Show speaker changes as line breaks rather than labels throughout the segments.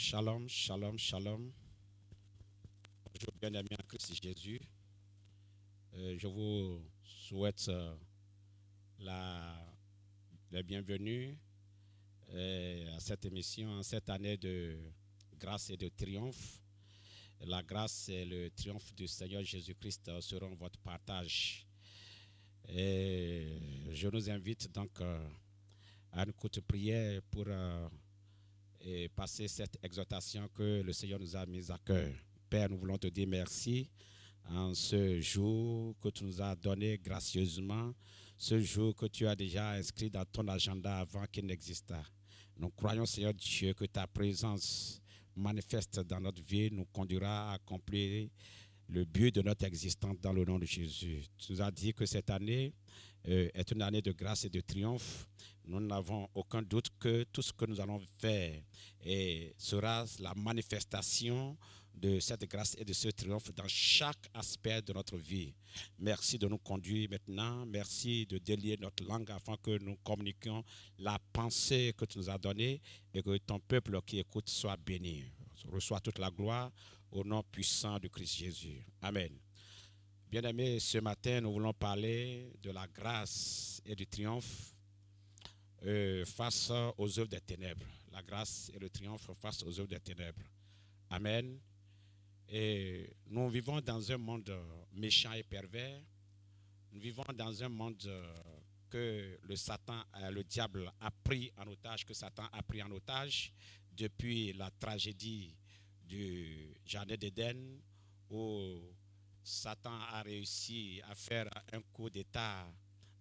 Shalom, shalom, shalom. Bonjour, bien-aimés en Christ Jésus. Je vous souhaite la, la bienvenue à cette émission, en cette année de grâce et de triomphe. La grâce et le triomphe du Seigneur Jésus-Christ seront votre partage. Et je nous invite donc à une courte prière pour passer cette exhortation que le Seigneur nous a mise à cœur. Père, nous voulons te dire merci en ce jour que tu nous as donné gracieusement, ce jour que tu as déjà inscrit dans ton agenda avant qu'il n'existât. Nous croyons, Seigneur Dieu, que ta présence manifeste dans notre vie nous conduira à accomplir le but de notre existence dans le nom de Jésus. Tu nous as dit que cette année est une année de grâce et de triomphe. Nous n'avons aucun doute que tout ce que nous allons faire sera la manifestation de cette grâce et de ce triomphe dans chaque aspect de notre vie. Merci de nous conduire maintenant. Merci de délier notre langue afin que nous communiquions la pensée que tu nous as donnée et que ton peuple qui écoute soit béni. Reçois toute la gloire au nom puissant de Christ Jésus. Amen. Bien-aimés, ce matin, nous voulons parler de la grâce et du triomphe face aux œuvres des ténèbres. La grâce et le triomphe face aux œuvres des ténèbres. Amen. Et nous vivons dans un monde méchant et pervers. Nous vivons dans un monde que le diable a pris en otage, que Satan a pris en otage depuis la tragédie du Jardin d'Éden, où Satan a réussi à faire un coup d'État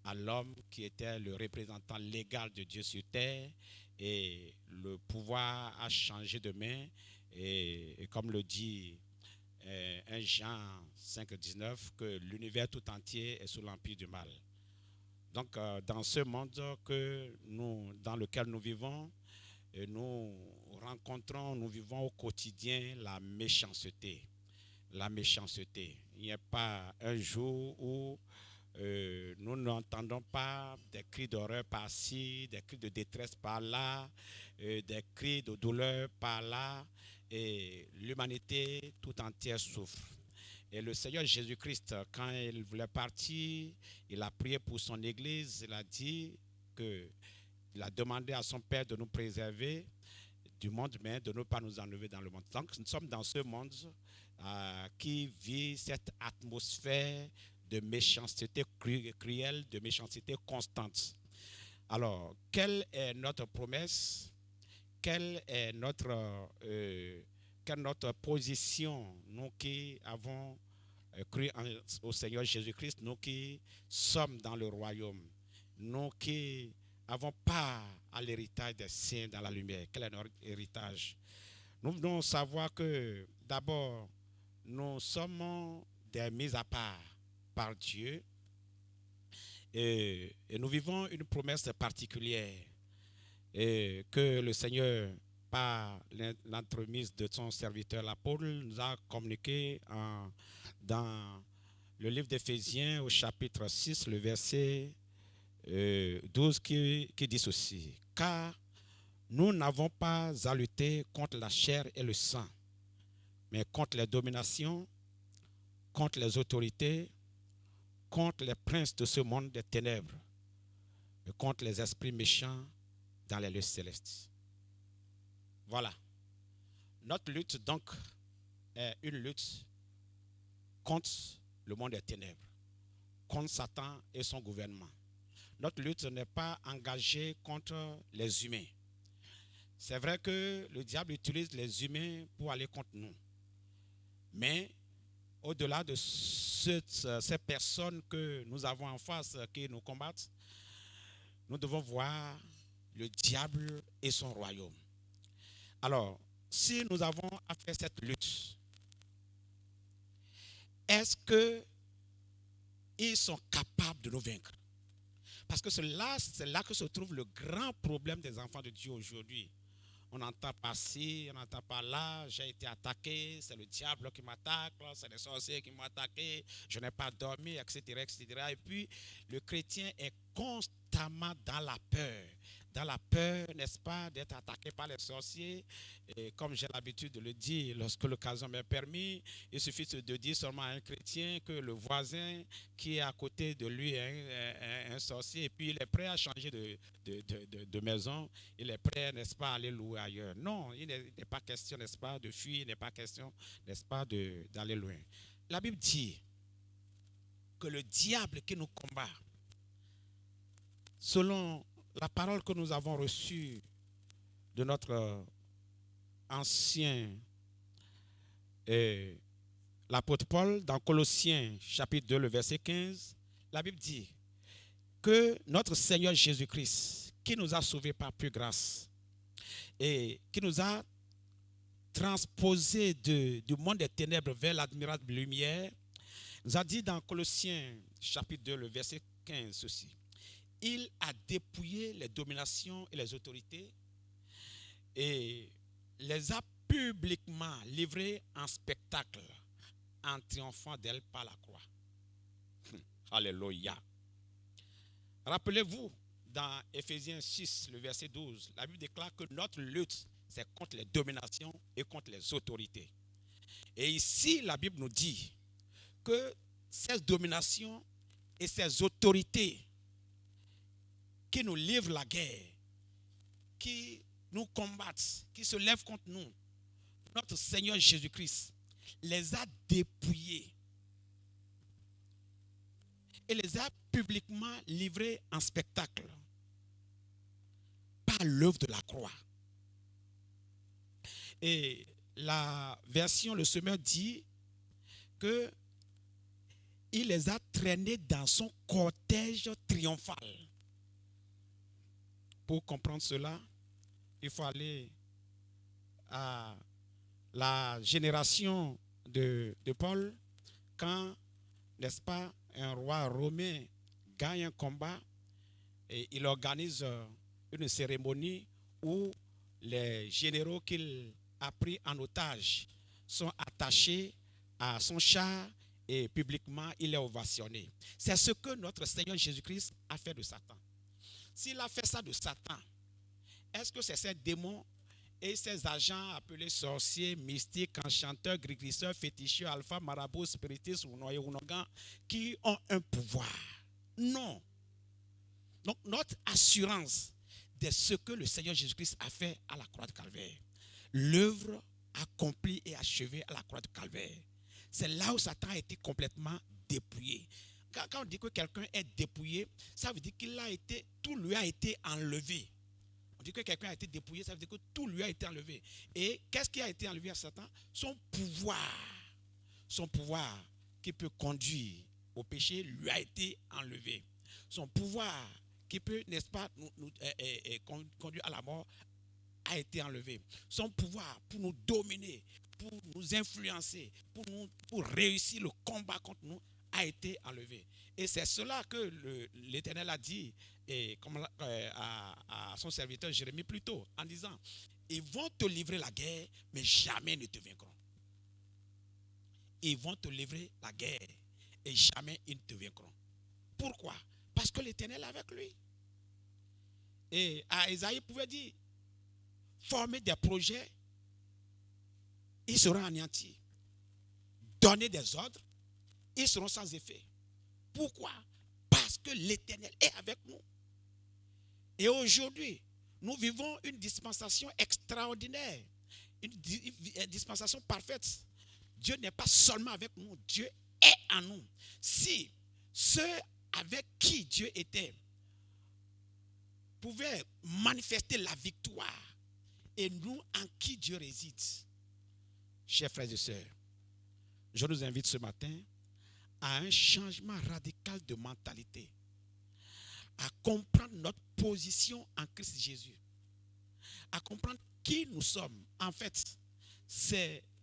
à l'homme qui était le représentant légal de Dieu sur terre, et le pouvoir a changé de main, et comme le dit 1 Jean 5,19, que l'univers tout entier est sous l'empire du mal. Donc dans ce monde dans lequel nous vivons, nous vivons au quotidien la méchanceté. La méchanceté. Il n'y a pas un jour où nous n'entendons pas des cris d'horreur par-ci, des cris de détresse par-là, des cris de douleur par-là, et l'humanité tout entière souffre. Et le Seigneur Jésus-Christ, quand il voulait partir, il a prié pour son Église, il a dit il a demandé à son Père de nous préserver du monde, mais de ne pas nous enlever dans le monde. Donc nous sommes dans ce monde qui vit cette atmosphère de méchanceté cruelle, de méchanceté constante. Alors, quelle est notre promesse? Quelle est notre position, nous qui avons cru au Seigneur Jésus-Christ, nous qui sommes dans le royaume, nous qui avons part à l'héritage des saints dans la lumière? Quel est notre héritage? Nous devons savoir que d'abord, nous sommes des mis à part par Dieu, et nous vivons une promesse particulière que le Seigneur, par l'entremise de son serviteur l'apôtre, nous a communiqué dans le livre d'Éphésiens au chapitre 6, le verset 12 qui dit ceci: car nous n'avons pas à lutter contre la chair et le sang, mais contre les dominations, contre les autorités, contre les princes de ce monde des ténèbres, et contre les esprits méchants dans les lieux célestes. Voilà. Notre lutte donc est une lutte contre le monde des ténèbres, contre Satan et son gouvernement. Notre lutte n'est pas engagée contre les humains. C'est vrai que le diable utilise les humains pour aller contre nous. Mais au-delà de ces personnes que nous avons en face qui nous combattent, nous devons voir le diable et son royaume. Alors, si nous avons à faire cette lutte, est-ce qu'ils sont capables de nous vaincre? Parce que c'est là que se trouve le grand problème des enfants de Dieu aujourd'hui. On entend par-ci, on entend par-là, j'ai été attaqué, c'est le diable qui m'attaque, c'est les sorciers qui m'ont attaqué, je n'ai pas dormi, etc., etc. Et puis, le chrétien est constamment dans la peur, dans la peur, n'est-ce pas, d'être attaqué par les sorciers. Et comme j'ai l'habitude de le dire, lorsque l'occasion m'est permis, il suffit de dire seulement à un chrétien que le voisin qui est à côté de lui est un sorcier, et puis il est prêt à changer de maison, il est prêt, n'est-ce pas, à aller louer ailleurs. Non, il n'est pas question, n'est-ce pas, de fuir, il n'est pas question, n'est-ce pas, d'aller loin. La Bible dit que le diable qui nous combat, selon la parole que nous avons reçue de notre ancien l'apôtre Paul, dans Colossiens chapitre 2, le verset 15, la Bible dit que notre Seigneur Jésus-Christ, qui nous a sauvés par pure grâce et qui nous a transposés du monde des ténèbres vers l'admirable lumière, nous a dit dans Colossiens chapitre 2, le verset 15 ceci: il a dépouillé les dominations et les autorités et les a publiquement livrées en spectacle, en triomphant d'elle par la croix. Alléluia. Rappelez-vous, dans Éphésiens 6, le verset 12, la Bible déclare que notre lutte, c'est contre les dominations et contre les autorités. Et ici, la Bible nous dit que ces dominations et ces autorités qui nous livrent la guerre, qui nous combattent, qui se lèvent contre nous, notre Seigneur Jésus-Christ les a dépouillés et les a publiquement livrés en spectacle par l'œuvre de la croix. Et la version Le Semeur dit que il les a traînés dans son cortège triomphal. Pour comprendre cela, il faut aller à la génération de Paul, quand, n'est-ce pas, un roi romain gagne un combat et il organise une cérémonie où les généraux qu'il a pris en otage sont attachés à son char et publiquement il est ovationné. C'est ce que notre Seigneur Jésus-Christ a fait de Satan. S'il a fait ça de Satan, est-ce que c'est ces démons et ces agents appelés sorciers, mystiques, enchanteurs, gris-glisseurs, féticheurs, alpha, marabouts, spiritistes ou noyés qui ont un pouvoir? Non. Donc notre assurance de ce que le Seigneur Jésus-Christ a fait à la croix de Calvaire, l'œuvre accomplie et achevée à la croix de Calvaire, c'est là où Satan a été complètement dépouillé. Quand on dit que quelqu'un est dépouillé, ça veut dire tout lui a été enlevé. On dit que quelqu'un a été dépouillé, ça veut dire que tout lui a été enlevé. Et qu'est-ce qui a été enlevé à Satan? Son pouvoir. Son pouvoir qui peut conduire au péché lui a été enlevé. Son pouvoir qui peut, n'est-ce pas, nous conduire à la mort a été enlevé. Son pouvoir pour nous dominer, pour nous influencer, pour réussir le combat contre nous a été enlevé. Et c'est cela que l'Éternel a dit à son serviteur Jérémie plus tôt, en disant: ils vont te livrer la guerre, mais jamais ne te vaincront. Ils vont te livrer la guerre et jamais ils ne te vaincront. Pourquoi? Parce que l'Éternel est avec lui. Et à Isaïe pouvait dire: former des projets, ils seront anéantis. Donner des ordres, ils seront sans effet. Pourquoi? Parce que l'Éternel est avec nous. Et aujourd'hui, nous vivons une dispensation extraordinaire, une dispensation parfaite. Dieu n'est pas seulement avec nous, Dieu est en nous. Si ceux avec qui Dieu était pouvaient manifester la victoire, et nous en qui Dieu réside, chers frères et sœurs, je nous invite ce matin à un changement radical de mentalité, à comprendre notre position en Christ Jésus, à comprendre qui nous sommes. En fait,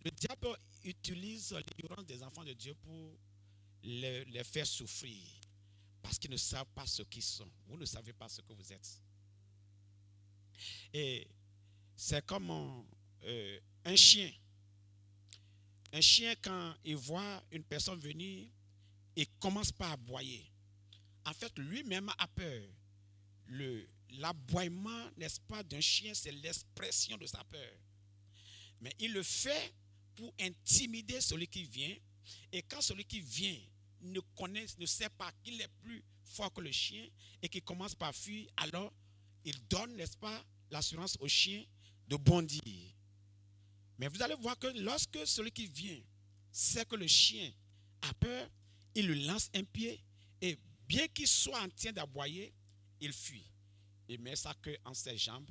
le diable utilise l'ignorance des enfants de Dieu pour les faire souffrir, parce qu'ils ne savent pas ce qu'ils sont. Vous ne savez pas ce que vous êtes. Et c'est comme un chien. Un chien, quand il voit une personne venir, il commence par aboyer. En fait, lui-même a peur. l'aboiement, n'est-ce pas, d'un chien, c'est l'expression de sa peur. Mais il le fait pour intimider celui qui vient. Et quand celui qui vient ne sait pas qu'il est plus fort que le chien et qu'il commence par fuir, alors il donne, n'est-ce pas, l'assurance au chien de bondir. Mais vous allez voir que lorsque celui qui vient sait que le chien a peur, il lui lance un pied et bien qu'il soit en train d'aboyer, il fuit. Il met sa queue en ses jambes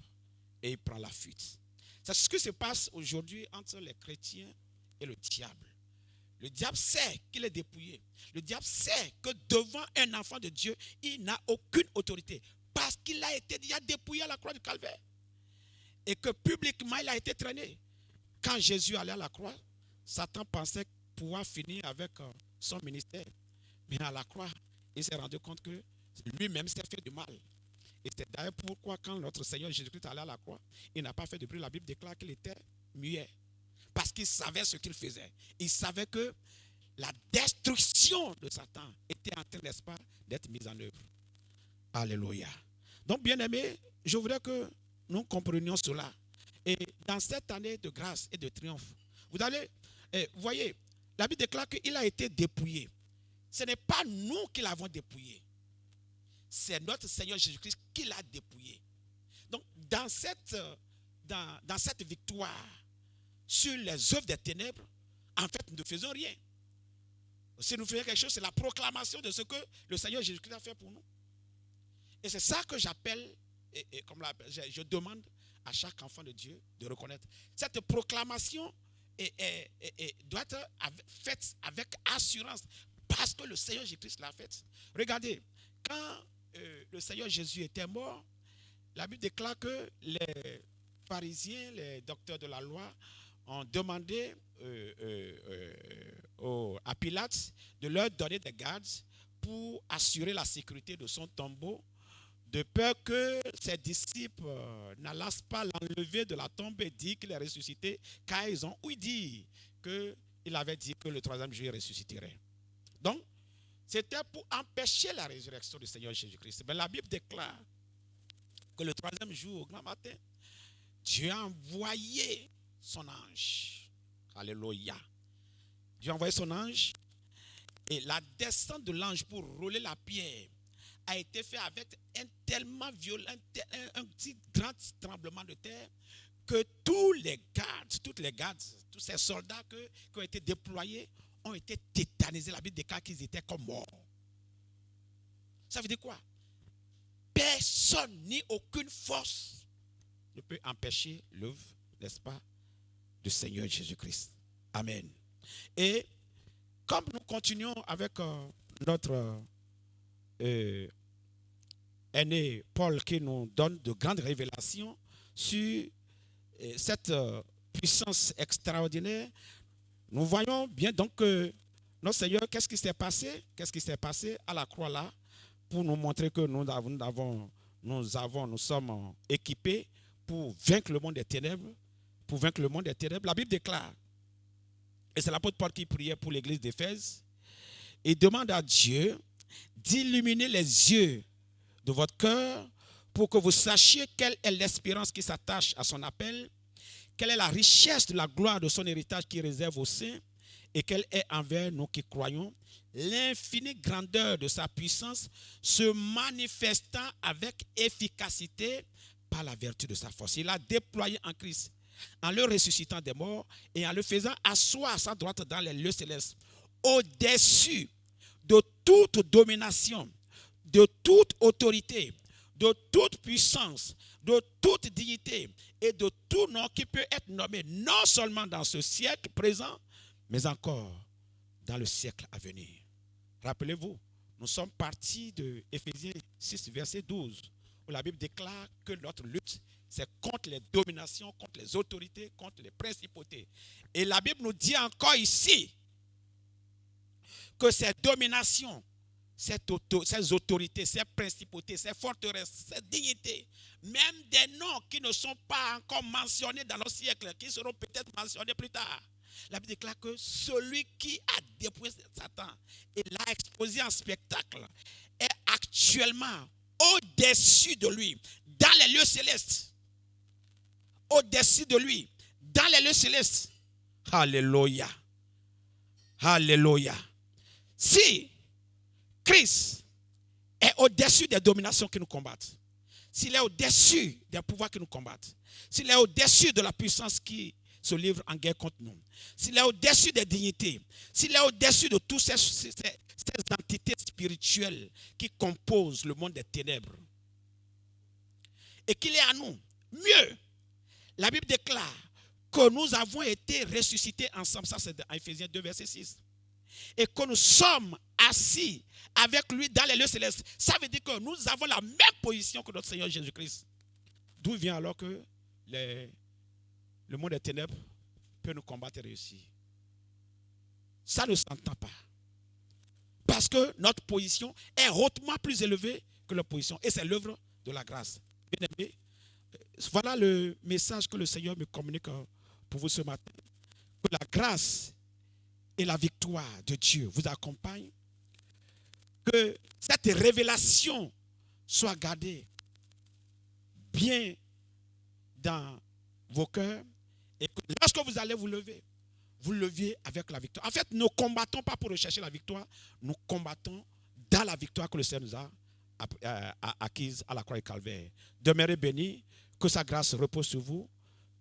et il prend la fuite. C'est ce qui se passe aujourd'hui entre les chrétiens et le diable. Le diable sait qu'il est dépouillé. Le diable sait que devant un enfant de Dieu, il n'a aucune autorité. Parce qu'il a été déjà dépouillé à la croix du Calvaire. Et que publiquement, il a été traîné. Quand Jésus allait à la croix, Satan pensait pouvoir finir avec son ministère. Mais à la croix, il s'est rendu compte que lui-même s'est fait du mal. Et c'est d'ailleurs pourquoi quand notre Seigneur Jésus-Christ allait à la croix, il n'a pas fait de bruit. La Bible déclare qu'il était muet. Parce qu'il savait ce qu'il faisait. Il savait que la destruction de Satan était en train, n'est-ce pas, d'être mise en œuvre. Alléluia. Donc, bien-aimés, je voudrais que nous comprenions cela. Et dans cette année de grâce et de triomphe, vous voyez, la Bible déclare qu'il a été dépouillé. Ce n'est pas nous qui l'avons dépouillé. C'est notre Seigneur Jésus-Christ qui l'a dépouillé. Donc, dans cette victoire sur les œuvres des ténèbres, en fait, nous ne faisons rien. Si nous faisons quelque chose, c'est la proclamation de ce que le Seigneur Jésus-Christ a fait pour nous. Et c'est ça que j'appelle, je demande à chaque enfant de Dieu de reconnaître. Cette proclamation doit être faite avec assurance parce que le Seigneur Jésus-Christ l'a faite. Regardez, quand le Seigneur Jésus était mort, la Bible déclare que les pharisiens, les docteurs de la loi, ont demandé à Pilate de leur donner des gardes pour assurer la sécurité de son tombeau, de peur que ses disciples n'allassent pas l'enlever de la tombe et dire qu'il est ressuscité, car ils ont ouï dire qu'il avait dit que le troisième jour il ressusciterait. Donc, c'était pour empêcher la résurrection du Seigneur Jésus-Christ. Mais la Bible déclare que le troisième jour, au grand matin, Dieu a envoyé son ange. Alléluia. Dieu a envoyé son ange et la descente de l'ange pour rouler la pierre a été fait avec un tellement violent, un petit grand tremblement de terre que tous les gardes, tous ces soldats qui ont été déployés ont été tétanisés. La Bible déclare qu'ils étaient comme morts. Ça veut dire quoi? Personne ni aucune force ne peut empêcher l'œuvre, n'est-ce pas, du Seigneur Jésus-Christ. Amen. Et comme nous continuons avec notre aîné Paul qui nous donne de grandes révélations sur cette puissance extraordinaire, nous voyons bien donc que notre Seigneur, qu'est-ce qui s'est passé? Qu'est-ce qui s'est passé à la croix là pour nous montrer que nous sommes équipés pour vaincre le monde des ténèbres. Pour vaincre le monde des ténèbres, la Bible déclare, et c'est l'apôtre Paul qui priait pour l'église d'Éphèse, il demande à Dieu d'illuminer les yeux de votre cœur pour que vous sachiez quelle est l'espérance qui s'attache à son appel, quelle est la richesse de la gloire de son héritage qui réserve aux saints et quelle est envers nous qui croyons l'infinie grandeur de sa puissance se manifestant avec efficacité par la vertu de sa force. Il a déployé en Christ en le ressuscitant des morts et en le faisant asseoir à sa droite dans les lieux célestes, au-dessus de toute domination, de toute autorité, de toute puissance, de toute dignité et de tout nom qui peut être nommé non seulement dans ce siècle présent, mais encore dans le siècle à venir. Rappelez-vous, nous sommes partis de Éphésiens 6, verset 12, où la Bible déclare que notre lutte, c'est contre les dominations, contre les autorités, contre les principautés. Et la Bible nous dit encore ici que ces dominations, ces autorités, ces principautés, ces forteresses, ces dignités, même des noms qui ne sont pas encore mentionnés dans nos siècles, qui seront peut-être mentionnés plus tard. La Bible déclare que celui qui a dépouillé Satan et l'a exposé en spectacle est actuellement au-dessus de lui, dans les lieux célestes. Au-dessus de lui, dans les lieux célestes. Alléluia. Alléluia. Si Christ est au-dessus des dominations qui nous combattent, s'il est au-dessus des pouvoirs qui nous combattent, s'il est au-dessus de la puissance qui se livre en guerre contre nous, s'il est au-dessus des dignités, s'il est au-dessus de toutes ces entités spirituelles qui composent le monde des ténèbres, et qu'il est à nous, mieux, la Bible déclare que nous avons été ressuscités ensemble, ça c'est en Éphésiens 2, verset 6, et que nous sommes assis avec lui dans les lieux célestes. Ça veut dire que nous avons la même position que notre Seigneur Jésus-Christ. D'où vient alors que le monde des ténèbres peut nous combattre et réussir? Ça ne s'entend pas. Parce que notre position est hautement plus élevée que leur position. Et c'est l'œuvre de la grâce. Bien aimé, voilà le message que le Seigneur me communique pour vous ce matin. Que la grâce et la victoire de Dieu vous accompagnent. Que cette révélation soit gardée bien dans vos cœurs. Et que lorsque vous allez vous lever, vous leviez avec la victoire. En fait, nous ne combattons pas pour rechercher la victoire, nous combattons dans la victoire que le Seigneur nous a acquise à la croix du Calvaire. Demeurez bénis, que sa grâce repose sur vous,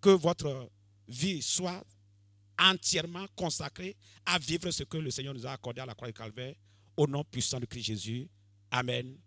que votre vie soit entièrement consacrée à vivre ce que le Seigneur nous a accordé à la croix du Calvaire, au nom puissant de Christ Jésus. Amen.